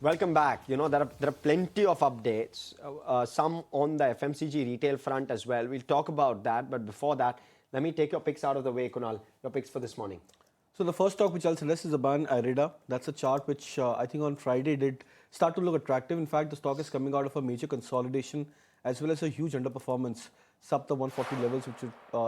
Welcome back. You know, there are plenty of updates, some on the FMCG retail front as well. We'll talk about that. But before that, let me take your picks out of the way, Kunal. Your picks for this morning. So the first stock which I'll suggest is the ban IREDA. That's a chart which I think on Friday did start to look attractive. In fact, the stock is coming out of a major consolidation as well as a huge underperformance, sub the 140 levels which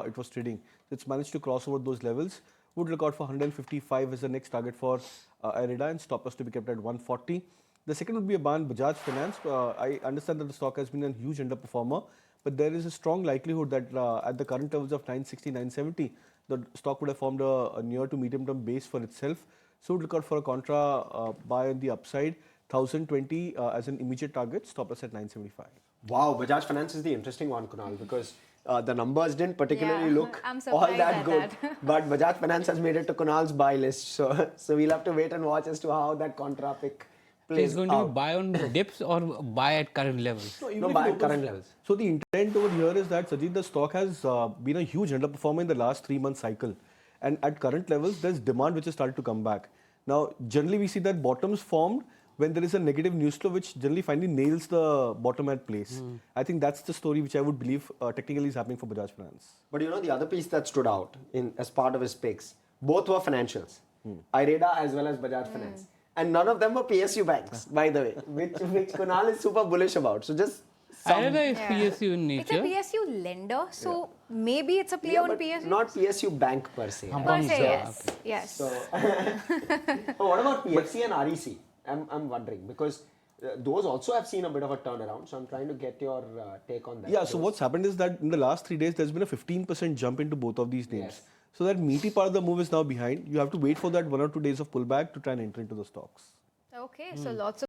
it was trading. It's managed to cross over those levels. Would look out for 155 as the next target for IREDA and stop loss to be kept at 140. The second would be a ban Bajaj Finance. I understand that the stock has been a huge underperformer, but there is a strong likelihood that at the current levels of 960, 970, the stock would have formed a near to medium term base for itself. So would look out for a Contra buy on the upside, 1020 as an immediate target, stop loss at 975. Wow, Bajaj Finance is the interesting one, Kunal, because the numbers didn't particularly look I'm all that at good. that. But Bajaj Finance has made it to Kunal's buy list. So we'll have to wait and watch as to how that Contra pick plays Is going to be buy on dips or buy at current levels? No, buy at current levels. So the intent over here is that, Sajid, the stock has been a huge underperformer in the last 3-month cycle. And at current levels, there's demand which has started to come back. Now, generally we see that bottoms formed when there is a negative news flow which generally finally nails the bottom at place. I think that's the story which I would believe technically is happening for Bajaj Finance. But you know, the other piece that stood out as part of his picks, both were financials. IREDA as well as Bajaj Finance. And none of them were PSU banks, by the way, which Kunal is super bullish about. So just IREDA is PSU in nature. It's a PSU lender, so maybe it's a play on but PSU. not PSU bank per se. Per se, yes. Yes. So, what about PFC and REC? I'm wondering because those also have seen a bit of a turnaround. So I'm trying to get your take on that. Yeah, so what's happened is that in the last 3 days, there's been a 15% jump into both of these names. Yes. So that meaty part of the move is now behind. You have to wait for that 1 or 2 days of pullback to try and enter into the stocks. Okay, so lots of